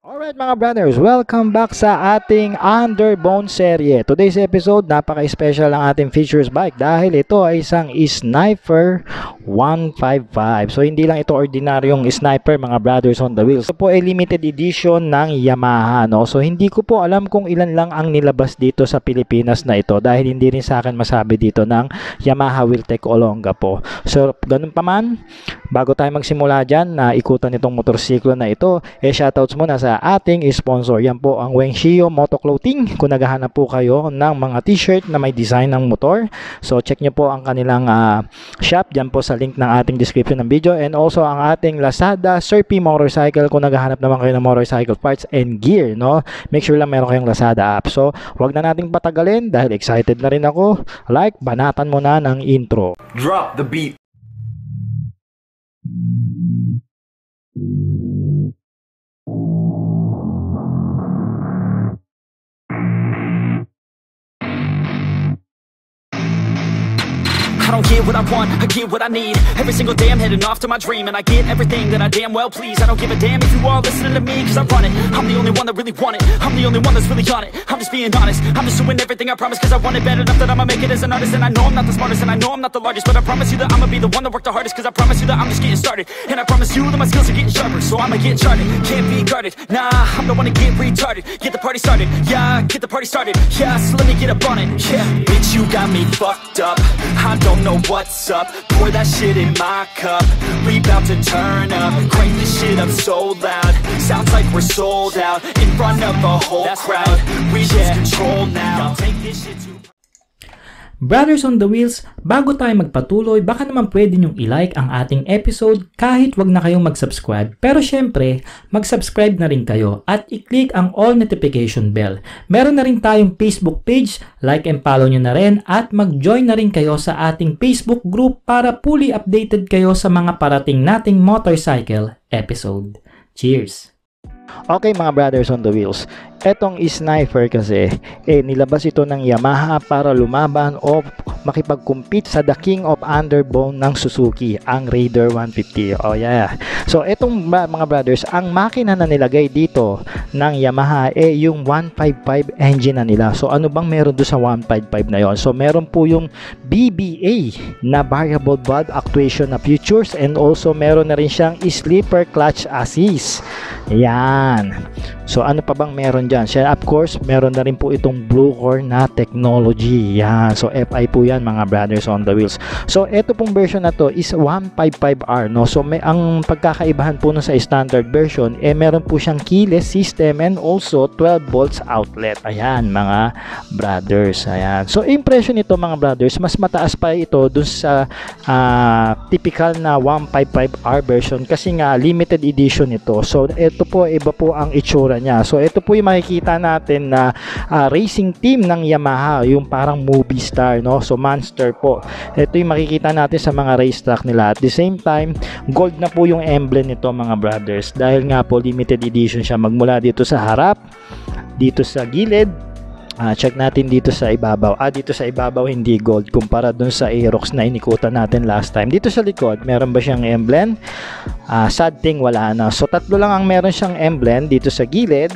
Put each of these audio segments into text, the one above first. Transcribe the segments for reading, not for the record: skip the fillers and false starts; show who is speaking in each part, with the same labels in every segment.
Speaker 1: Alright mga brothers, welcome back sa ating Underbone serye. Today's episode, napaka-special ang ating features bike dahil ito ay isang Sniper 155. So hindi lang ito ordinaryong Sniper mga brothers on the wheels. Ito po ay limited edition ng Yamaha. No? So hindi ko po alam kung ilan lang ang nilabas dito sa Pilipinas na ito dahil hindi rin sa akin masabi dito ng Yamaha Wheeltech Olonga po. So ganun pa man, bago tayo magsimula dyan na ikutan itong motorsiklo na ito, shoutouts muna sa ating sponsor. Yan po ang Wengshio Moto Clothing. Kung naghahanap po kayo ng mga t-shirt na may design ng motor, so check nyo po ang kanilang shop dyan po sa link ng ating description ng video, and also ang ating Lazada Surfy Motorcycle kung naghahanap naman kayo ng motorcycle parts and gear, no? Make sure lang meron kayong Lazada app. So wag na nating patagalin dahil excited na rin ako. Like, banatan mo na ng intro.
Speaker 2: Drop the beat.
Speaker 3: I don't get what I want, I get what I need. Every single day I'm heading off to my dream, and I get everything that I damn well please. I don't give a damn if you all listening to me, cause I run it. I'm the only one that really want it, I'm the only one that's really on it. I'm just being honest, I'm just doing everything I promise, cause I want it bad enough that I'ma make it as an artist. And I know I'm not the smartest, and I know I'm not the largest, but I promise you that I'ma be the one that worked the hardest. Cause I promise you that I'm just getting started, and I promise you that my skills are getting sharper. So I'ma get charted, can't be guarded. Nah, I'm the one to get retarded. Get the party started, yeah, get the party started. Yeah, so let me get up on it, yeah. Bitch, you got me fucked up, I don't know what's up. Pour that shit in my cup, we bout to turn up. Crank this shit up so loud, sounds like we're sold out. In front of a whole crowd, we lose control now. Take this shit to
Speaker 4: Brothers on the Wheels, bago tayo magpatuloy, baka naman pwede nyong i-like ang ating episode kahit wag na kayong mag-subscribe. Pero syempre, mag-subscribe na rin kayo at i-click ang all notification bell. Meron na rin tayong Facebook page, like and follow nyo na rin, at mag-join na rin kayo sa ating Facebook group para fully updated kayo sa mga parating nating motorcycle episode. Cheers!
Speaker 1: Okay mga brothers on the wheels, etong Sniper kasi nilabas ito ng Yamaha para lumaban o makipag-compete sa The King of Underbone ng Suzuki, ang Raider 150. Oh yeah. So etong mga brothers, ang makina na nilagay dito ng Yamaha yung 155 engine na nila. So ano bang meron doon sa 155 na yon? So meron po yung BBA na variable valve actuation na features, and also meron na rin siyang sleeper clutch assist. Yan. So ano pa bang meron dyan? Siya, of course, meron na rin po itong Blue Core na technology. Yan. So FI po yan mga brothers on the wheels. So ito pong version na to is 155R, no? So may ang pagkakaibahan po no sa standard version, meron po siyang keyless system and also 12 volts outlet. Ayan mga brothers. Ayan. So impression nito mga brothers, mas mataas pa ito dun sa typical na 155R version kasi nga limited edition ito. So ito po, iba po ang itsura niya. So ito po yung makikita natin na racing team ng Yamaha, yung parang movie star, no? So monster po. Ito yung makikita natin sa mga racetrack nila. At the same time, gold na po yung emblem nito mga brothers dahil nga po limited edition siya, magmula dito sa harap, dito sa gilid. Check natin dito sa ibabaw. Dito sa ibabaw hindi gold kumpara dun sa Aerox na inikutan natin last time. Dito sa likod, meron ba siyang emblem? Sad thing, wala na. So tatlo lang ang meron siyang emblem dito sa gilid,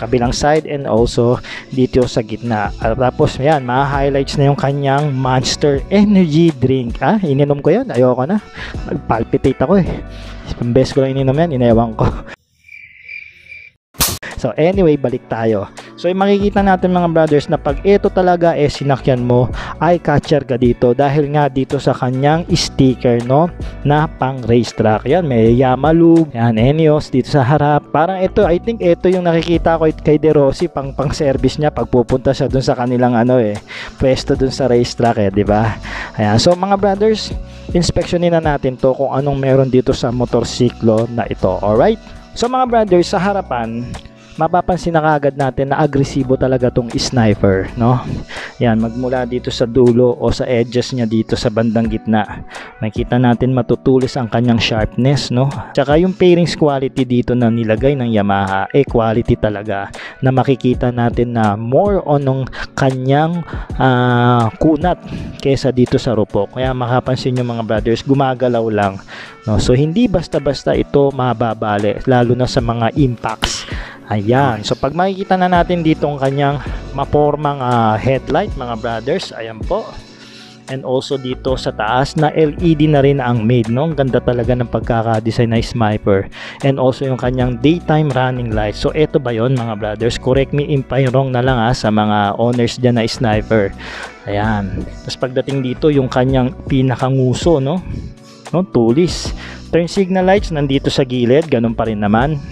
Speaker 1: kabilang side, and also dito sa gitna. Tapos yan, ma-highlights na yung kanyang Monster Energy drink. Ininom ko yan, ayoko na. Nagpalpitate ako eh. Best ko lang ininom yan, inewan ko. So anyway, balik tayo. So yung makikita natin mga brothers na pag ito talaga sinakyan mo, ay catcher ka dito dahil nga dito sa kanyang sticker, no, na pang racetrack. Yan, may Yamalube, yan, Enios dito sa harap. Parang ito, I think ito yung nakikita ko kay De Rossi pang service niya pag pupunta siya dun sa kanilang pwesto dun sa racetrack, di ba? Ayan, so mga brothers, inspeksyonin na natin to kung anong meron dito sa motorsiklo na ito. Alright? So mga brothers, sa harapan, mapapansin na kagad natin na agresibo talaga tong Sniper, no? Yan, magmula dito sa dulo o sa edges niya dito sa bandang gitna, makita natin matutulis ang kanyang sharpness, no? Tsaka yung pairings quality dito na nilagay ng Yamaha, quality talaga. na makikita natin na more on ng kanyang kunat kesa dito sa rupok. Kaya makapansin nyo mga brothers, gumagalaw lang, no? So hindi basta-basta ito mababali, lalo na sa mga impacts. Ayan, so pag makikita na natin dito ang kanyang mapormang headlight mga brothers, ayan po. And also dito sa taas na LED na rin ang made, no? Ganda talaga ng pagkaka-design na sniper. And also yung kanyang daytime running light. So eto ba yon mga brothers? Correct me if I'm wrong na lang sa mga owners dyan na sniper. Ayan. Tapos pagdating dito yung kanyang pinakanguso, no? Tulis. Turn signal lights nandito sa gilid, ganun pa rin naman.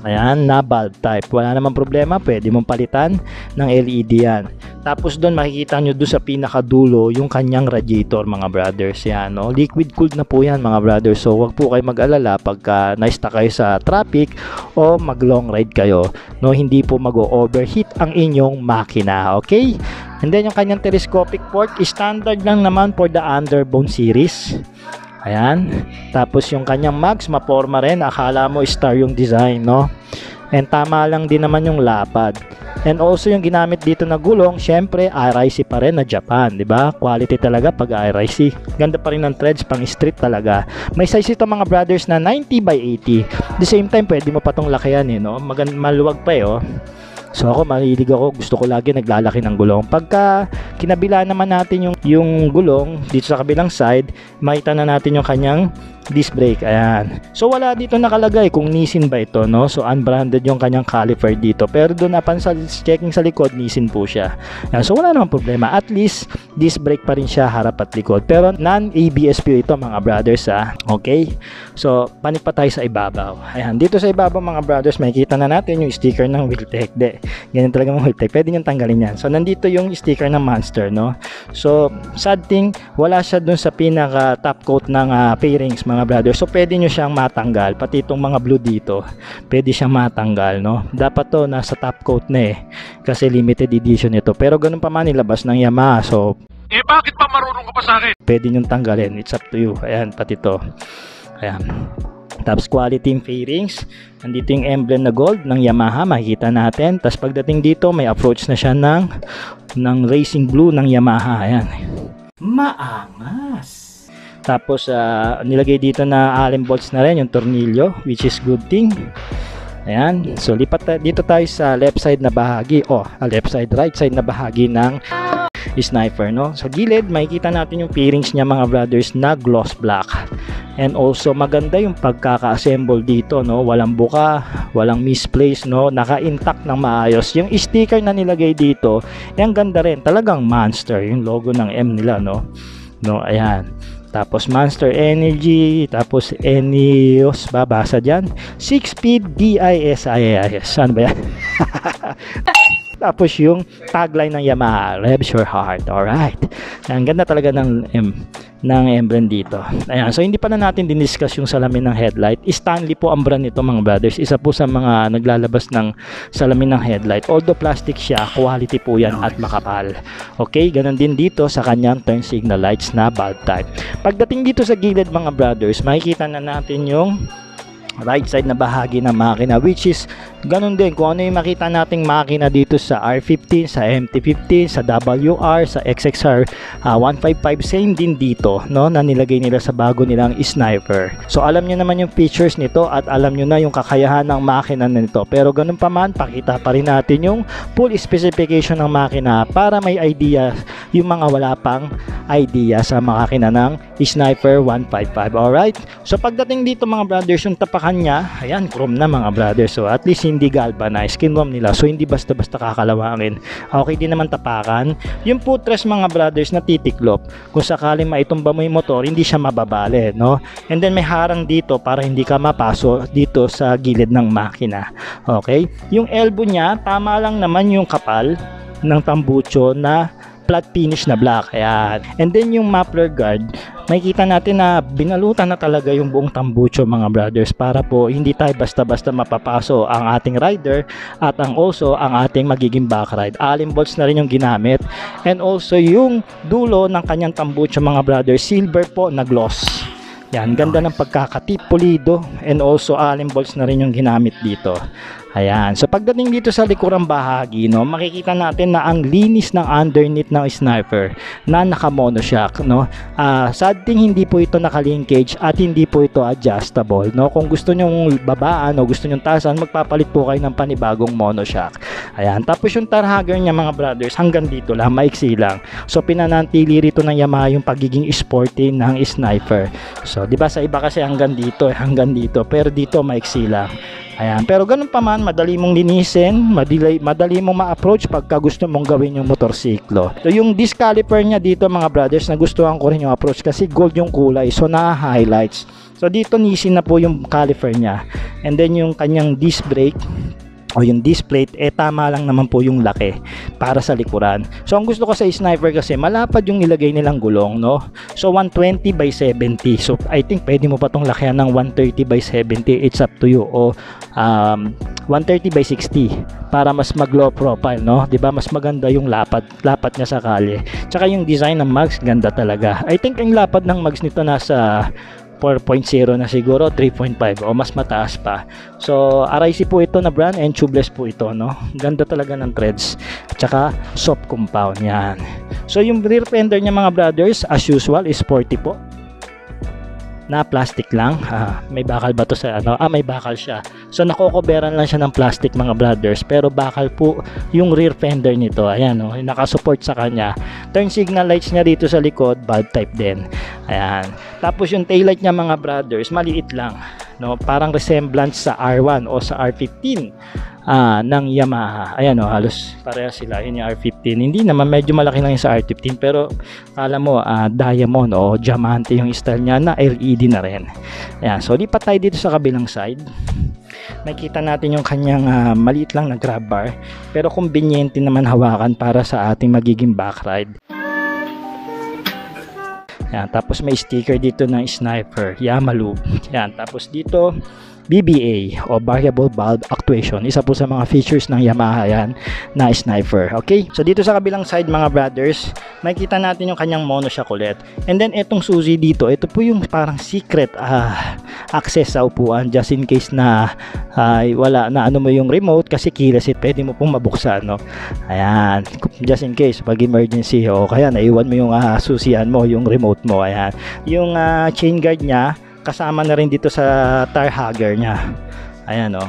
Speaker 1: Ayan, na bulb type. Wala namang problema, pwede mong palitan ng LED yan. Tapos doon makikita nyo doon sa pinakadulo yung kanyang radiator mga brothers. Yan, no? Liquid cooled na po yan mga brothers. So wag po kayo mag-alala pagka na-stuck kayo sa traffic o mag long ride kayo, no? Hindi po mag-overheat ang inyong makina, okay? And then yung kanyang telescopic port, standard lang naman for the Underbone series. Ayan. Tapos yung kanyang mags, maporma rin. Akala mo star yung design, no? And tama lang din naman yung lapad. And also yung ginamit dito na gulong, syempre RIC pa rin na Japan, di ba? Quality talaga pag RIC. Ganda pa rin ng threads, pang street talaga. May size ito mga brothers na 90 by 80. The same time, pwede mo pa tong lakihan, no? Maluwag pa, oh. So ako mahilig ako, gusto ko lagi naglalaki ng gulong. Pagka kinabila naman natin yung gulong dito sa kabilang side, makita na natin yung kanyang disc brake. Ayan. So wala dito nakalagay kung Nissin ba ito, no? So unbranded yung kanyang caliper dito. Pero doon napan sa checking sa likod, Nissin po siya. Ayan. So wala namang problema. At least disc brake pa rin siya harap at likod. Pero non-ABS po ito mga brothers, ha. Okay? So panik pa tayo sa ibabaw. Ayan. Dito sa ibabaw mga brothers, makikita na natin yung sticker ng Wheeltech. Ganyan talaga mga Wheeltech. Pwede nyo tanggalin yan. So nandito yung sticker ng Monster, no? So sad thing, wala siya dun sa pinaka top coat ng fairings mga brothers. So pwede nyo siyang matanggal. Pati itong mga blue dito, pwede siyang matanggal, no? Dapat to nasa top coat na kasi limited edition ito. Pero ganun pa man, nilabas ng Yamaha. So
Speaker 2: bakit pa marunong ka pa sa akin?
Speaker 1: pwede nyo tanggalin. It's up to you. Ayan, pati to. Ayan. Tapos quality fairings, nandito yung emblem na gold ng Yamaha, makikita natin. Tapos pagdating dito, may approach na siya ng racing blue ng Yamaha. Ayan.
Speaker 4: Maangas!
Speaker 1: Tapos nilagay dito na Allen bolts na rin yung tornilyo, which is good thing. Ayan. So lipat dito tayo sa left side na bahagi, right side na bahagi ng sniper, no? Sa gilid makikita natin yung fairings niya mga brothers na gloss black. And also maganda yung pagkaka-assemble dito, no? Walang buka, walang misplace, no? Naka-intact ng maayos. Yung sticker na nilagay dito, ang ganda rin. Talagang Monster, yung logo ng M nila, no? No, ayan. Tapos Monster Energy, tapos Enios, babasa dyan. 6-speed DISIS. Saan ba yan? Tapos yung tagline ng Yamaha, Revs Your Heart. Alright. Ang ganda talaga ng emblem dito. Ayan. So hindi pa na natin diniscuss yung salamin ng headlight. Stanley po ang brand nito mga brothers. Isa po sa mga naglalabas ng salamin ng headlight. Although plastic siya, quality po yan at makapal. Okay, ganun din dito sa kanyang turn signal lights na bulb type. Pagdating dito sa gilid mga brothers, makikita na natin yung right side na bahagi ng makina, which is ganun din kung ano yung makita nating makina dito sa R15, sa MT15, sa WR, sa XXR 155, same din dito, no, na nilagay nila sa bago nilang sniper. So alam nyo naman yung features nito at alam nyo na yung kakayahan ng makina nito, pero ganun pa man, pakita pa rin natin yung full specification ng makina para may idea yung mga wala pang idea sa makina ng sniper 155. Alright, so pagdating dito mga brothers, yung tapakan niya, ayan, chrome na mga brothers. So at least hindi galvanized, kinrom nila. So hindi basta-basta kakalawangin. Okay din naman tapakan. Yung footrest mga brothers na titiklop. Kung sakaling maitumba mo yung motor, hindi siya mababali, no? And then may harang dito para hindi ka mapaso dito sa gilid ng makina. Okay? Yung elbow niya, tama lang naman yung kapal ng tambucho na flat finish na black. Ayan. And then yung muffler guard, makikita natin na binalutan na talaga yung buong tambucho mga brothers para po hindi tayo basta-basta mapapaso ang ating rider at ang ating magiging back ride. Allen bolts na rin yung ginamit. And also yung dulo ng kanyang tambucho mga brothers, silver po na gloss. Yan, ganda ng pagkakatip, pulido, and also Allen bolts na rin yung ginamit dito. Ayan. So pagdating dito sa likurang bahagi, no, makikita natin na ang linis ng underneath ng sniper na naka-monoshock, no. Sad thing, hindi po ito naka-linkage at hindi po ito adjustable, no. Kung gusto nyong babaan o gusto nyong taasan, magpapalit po kayo ng panibagong monoshock. Ayan. Tapos yung tar hugger niya, mga brothers, hanggang dito lang, maiksi lang. So pinanantili rito ng Yamaha yung pagiging sporty ng sniper. So di ba sa iba kasi hanggang dito, hanggang dito, pero dito maiksi lang. Ayan, pero ganun pa man, madali mong linisin, madali mong ma-approach pagka gusto mong gawin yung motorsiklo. So yung disc caliper niya dito, mga brothers, nagustuhan ko rin yung approach kasi gold yung kulay, so na-highlights. So dito nisin na po yung caliper niya. And then yung kanyang disc brake o yung disc plate, tama lang naman po yung laki para sa likuran. So ang gusto ko sa sniper kasi malapad yung nilagay nilang gulong, no. So 120 by 70. So I think pwede mo pa tong lakihan ng 130 by 70. It's up to you. O 130 by 60 para mas mag low profile, no. 'Di ba? Mas maganda yung lapat niya sa kalye. Tsaka yung design ng mags, ganda talaga. I think ang lapad ng mags nito nasa 4.0 na siguro, 3.5 o mas mataas pa. So RIC po ito na brand and tubeless po ito, no. Ganda talaga ng threads at saka soft compound yan. So yung rear fender niya, mga brothers, as usual, is sporty po na plastic lang. May bakal ba to sa ano? May bakal siya. So nakokoberan lang siya ng plastic, mga brothers, pero bakal po yung rear fender nito. Ayan, no, nakasupport sa kanya. Turn signal lights niya dito sa likod, bulb type din. Ayan. Tapos yung taillight niya, mga brothers, maliit lang, no, parang resemblance sa R1 o sa R15 ng Yamaha. Ayan, no, halos pareha sila. Yun yung R15. Hindi naman, medyo malaki lang yung sa R15, pero alam mo, diamond o diamante yung style niya, na LED na rin. Ayan, so lipat tayo dito sa kabilang side. Makita natin yung kanyang maliit lang na grab bar, pero kumbinyente naman hawakan para sa ating magiging backride. Ayan, tapos may sticker dito ng sniper, Yamalube. Ayan, tapos dito BBA o Variable Valve Actuation, isa po sa mga features ng Yamaha yan na sniper. Okay, so dito sa kabilang side, mga brothers, makikita natin yung kanyang monoshock ulit. And then itong susi dito, ito po yung parang secret access sa upuan, just in case na wala na ano mo yung remote, kasi keyless it, pwede mo pong mabuksan, no. Ayan, just in case pag emergency o kaya naiwan mo yung susian mo, yung remote mo. Ayan, yung chain guard nya kasama na rin dito sa tar hugger nya. Ayan, oh.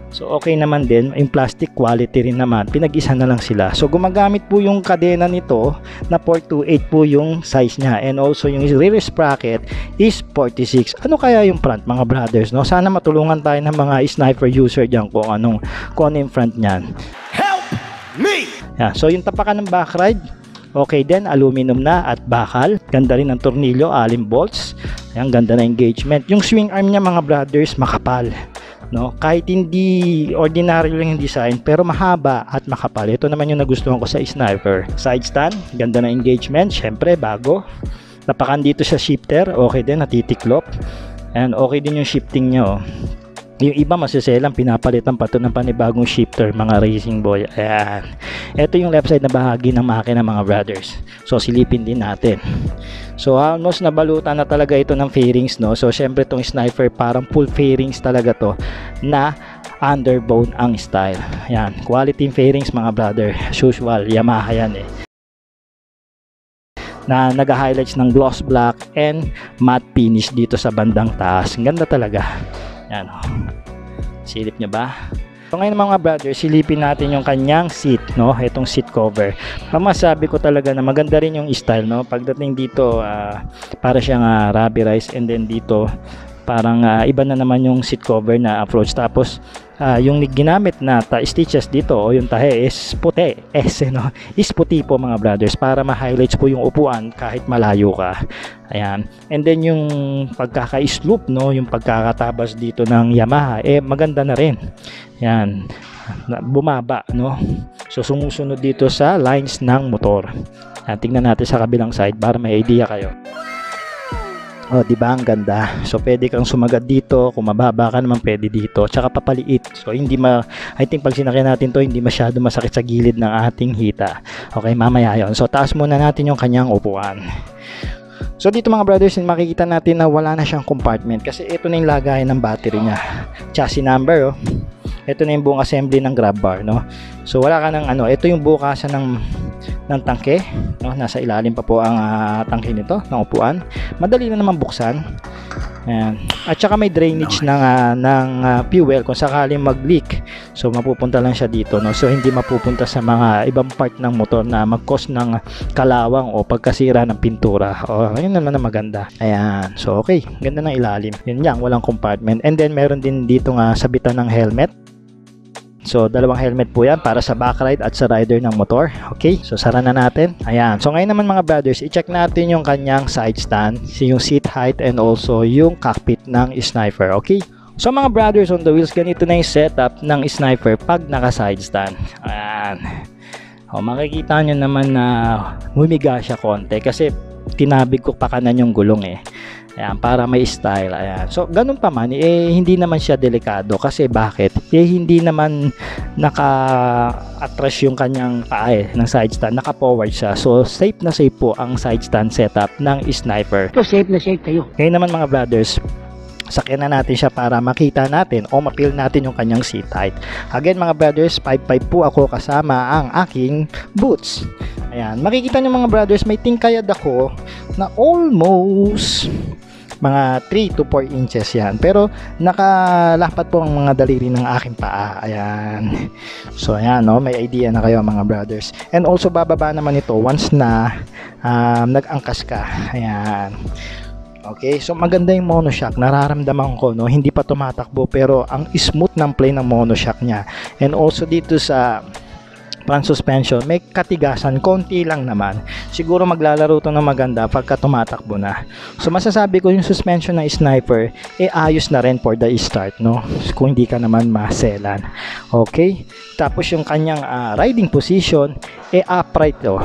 Speaker 1: So okay naman din, yung plastic quality rin naman, pinag-isa na lang sila. So gumagamit po yung kadena nito na 428 po yung size nya, and also yung rear sprocket is 46. Ano kaya yung front, mga brothers, no? Sana matulungan tayo ng mga sniper user diyan kung anong yung front niyan.
Speaker 3: Help me!
Speaker 1: Yeah, so yung tapakan ng backride, okay din, aluminum na at bakal. Ganda rin ang tornilyo, allen bolts. Ayan, ganda na engagement. Yung swing arm niya, mga brothers, makapal, no? Kahit hindi ordinary lang yung design, pero mahaba at makapal. Ito naman yung nagustuhan ko sa sniper. Side stand, ganda na engagement, syempre bago. Tapakan dito sa shifter, okay din, natitiklop. And okay din yung shifting niya, oh. Yung iba masiselang pinapalitan pa ito ng panibagong shifter, mga racing boy. Ayan, ito yung left side na bahagi ng makina, mga brothers. So silipin din natin. So almost nabalutan na talaga ito ng fairings, no. So syempre itong sniper parang full fairings talaga to, na underbone ang style. Ayan, quality fairings, mga brother, as usual, Yamaha yan na nag-highlights ng gloss black and matte finish dito sa bandang taas. Ganda talaga. Yan, oh. Silip niya ba? So ngayon, mga brothers, silipin natin yung kanyang seat, no? Itong seat cover. Masabi ko talaga na maganda rin yung style, no? Pagdating dito, para siyang rubberized, and then dito parang iba na naman yung seat cover na approach. Tapos yung ginamit na stitches dito o yung tahe is puti, no? Is puti po, mga brothers, para ma-highlights po yung upuan kahit malayo ka. Ayan, and then yung pagkaka-slope, no, yung pagkakatabas dito ng Yamaha, maganda na rin. Ayan, bumaba, no? So sumusunod dito sa lines ng motor. Ayan, tingnan natin sa kabilang side para may idea kayo. Oh, di ba ang ganda? So pwede kang sumagad dito, kung mababa ka naman pwede dito, tsaka papaliit. So hindi I think pag sinakyan natin to, hindi masyado masakit sa gilid ng ating hita. Okay, mamaya yon. So taas muna natin yung kanyang upuan. So dito, mga brothers, makikita natin na wala na siyang compartment kasi ito na yung lagayan ng battery niya. Chassis number, oh. ito na yung buong assembly ng grab bar, no? So wala ka ng ano, ito yung bukasan ng tangke, no? Nasa ilalim pa po ang tangke nito ng upuan. Madali na naman buksan. Ayan. At saka may drainage ng fuel kung sakaling mag-leak. So mapupunta lang siya dito, no? So hindi mapupunta sa mga ibang part ng motor na mag-cause ng kalawang o pagkasira ng pintura. O ayun naman na maganda. Ayan. So okay, ganda ng ilalim. Yun lang, walang compartment. And then meron din dito nga sabitan ng helmet. So, dalawang helmet po yan para sa backride at sa rider ng motor. Okay, so sara na natin. Ayan, so ngayon naman mga brothers, i-check natin yung kanyang side stand, yung seat height and also yung cockpit ng Sniper. Okay, so mga brothers on the wheels, ganito na yung setup ng Sniper pag naka side stand. Ayan, o, makikita nyo naman na humiga siya konti kasi tinabig ko pa kanan yung gulong eh. Ayan, para may style. Ayan. So, ganun pa man, hindi naman siya delikado. Kasi bakit? Hindi naman naka-atras yung kanyang paa ng side stand. Naka-forward siya. So, safe na safe po ang side stand setup ng Sniper.
Speaker 5: So, safe na safe kayo.
Speaker 1: Ngayon naman mga brothers, sakyan na natin siya para makita natin o mapil natin yung kanyang seat height. Again mga brothers, 5'5" po ako kasama ang aking boots. Ayan, makikita nyo mga brothers, may tingkayad ako na almost mga 3 to 4 inches yan. Pero nakalapat po ang mga daliri ng aking paa. Ayan. So ayan, no, may idea na kayo mga brothers. And also bababa naman ito once na nag-angkas ka. Ayan. Okay, so maganda yung monoshock. Nararamdaman ko, no, hindi pa tumatakbo pero ang smooth ng play ng monoshock niya. And also dito sa front suspension, may katigasan, konti lang naman. Siguro maglalaro to ng maganda pagka tumatakbo na. So masasabi ko yung suspension ng Sniper, ayos na rin for the start, no? Kung hindi ka naman maselan. Okay? Tapos yung kanyang riding position, upright to.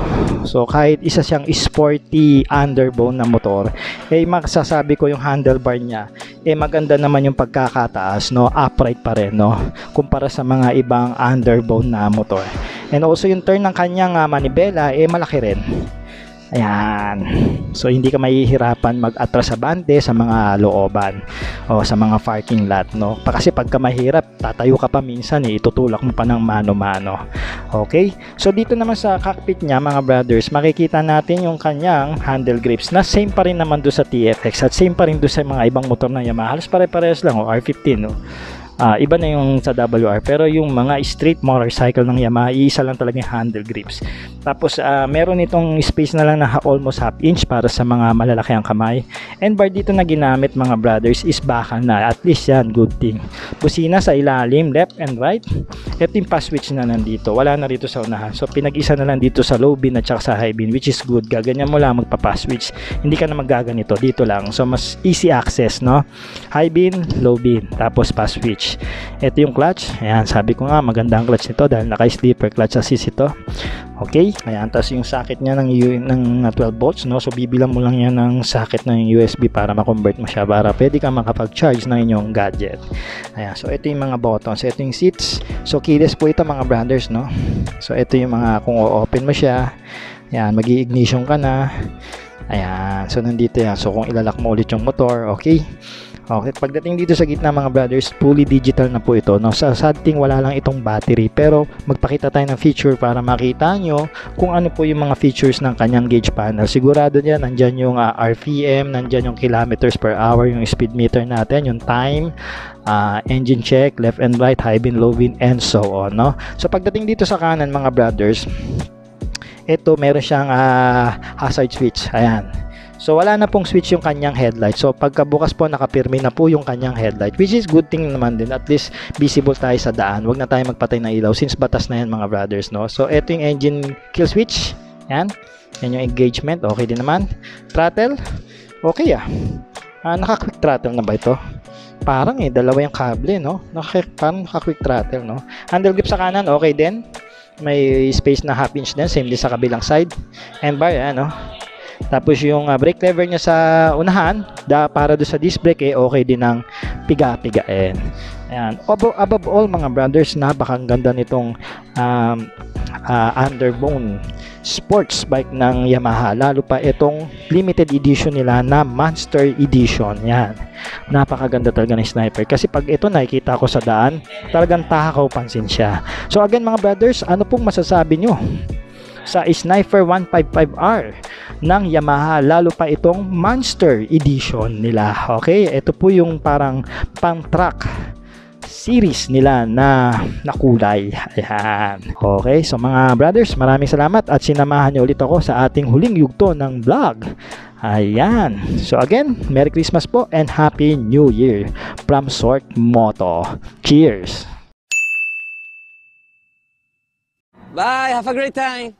Speaker 1: So kahit isa siyang sporty underbone na motor, masasabi ko yung handlebar niya, maganda naman yung pagkakataas, no? Upright pa rin, no? Kumpara sa mga ibang underbone na motor. And also yung turn ng kanyang manibela malaki rin. Ayan. So hindi ka mahihirapan mag-atras sa bante sa mga looban o sa mga parking lot, no? Kasi pagka mahirap, tatayo ka pa minsan itutulak mo pa ng mano-mano. Okay? So dito naman sa cockpit niya mga brothers, makikita natin yung kanyang handle grips na same pa rin naman do sa TFX at same pa rin do sa mga ibang motor na Yamaha. Halos pare-parehas lang R15, no? Iba na yung sa WR, pero yung mga street motorcycle ng Yamaha, isa lang talaga yung handle grips. Tapos meron itong space na lang na almost half inch para sa mga malalaki ang kamay. And bar dito na ginamit mga brothers is bakal na, at least yan, good thing. Busina sa ilalim, left and right. Ito yung pass switch na nandito, wala na rito sa unahan. So pinag-isa na lang dito sa low bin at saka sa high bin, which is good. Gaganyan mo lang magpa-pass switch, hindi ka na magaganito, dito lang. So mas easy access, no? High bin, low bin, tapos pass switch. Ito yung clutch. Ayan, sabi ko nga maganda ang clutch nito dahil naka-slipper clutch assist ito. Okay, ayan, tapos yung socket niya ng 12 volts, no? So bibilang mo lang yan ng socket ng USB para ma-convert mo siya para pwede ka makapag-charge ng inyong gadget. Ayan, so ito yung mga buttons, ito yung seats. So keyless po ito mga brothers, no? So ito yung mga, kung o-open mo siya, ayan, mag-i-ignition ka na. Ayan, so nandito yan. So kung ilalak mo ulit yung motor, okay. Okay, pagdating dito sa gitna mga brothers, fully digital na po ito, no? Sa sad thing, wala lang itong battery, pero magpakita tayo ng feature para makita nyo kung ano po yung mga features ng kanyang gauge panel. Sigurado niyan, nandyan yung RPM, nandyan yung kilometers per hour, yung speed meter natin, yung time, engine check, left and right, high bin, low bin, and so on, no? So pagdating dito sa kanan mga brothers, ito meron siyang hazard switch. Ayan. So wala na pong switch yung kanyang headlight. So pagkabukas po, nakapirmi na po yung kanyang headlight, which is good thing naman din. At least visible tayo sa daan. Huwag na tayo magpatay ng ilaw since batas na yan mga brothers, no? So ito yung engine kill switch. Yan. Yan yung engagement. Okay din naman. Throttle. Okay naka-quick throttle na ba ito? Parang dalawa yung kable, no? Parang naka-quick throttle, no? Handle grip sa kanan, okay din. May space na half inch din. Same din sa kabilang side. And bar, no? Tapos yung brake lever niya sa unahan, para do sa disc brake, okay din ang piga-pigain. Ayan. Above all mga brothers, napakaganda nitong underbone sports bike ng Yamaha, lalo pa itong limited edition nila na Monster Edition. Yan, napakaganda talaga ng Sniper, kasi pag ito nakikita ko sa daan, talagang takaw pansin siya. So again mga brothers, ano pong masasabi nyo sa Sniper 155R ng Yamaha, lalo pa itong Monster Edition nila? Okay, ito po yung parang pang-track series nila na kulay. Ayan. Okay, so mga brothers, maraming salamat at sinamahan niyo ulit ako sa ating huling yugto ng vlog. Ayan. So again, Merry Christmas po and Happy New Year from Sort Moto. Cheers!
Speaker 5: Bye, have a great time.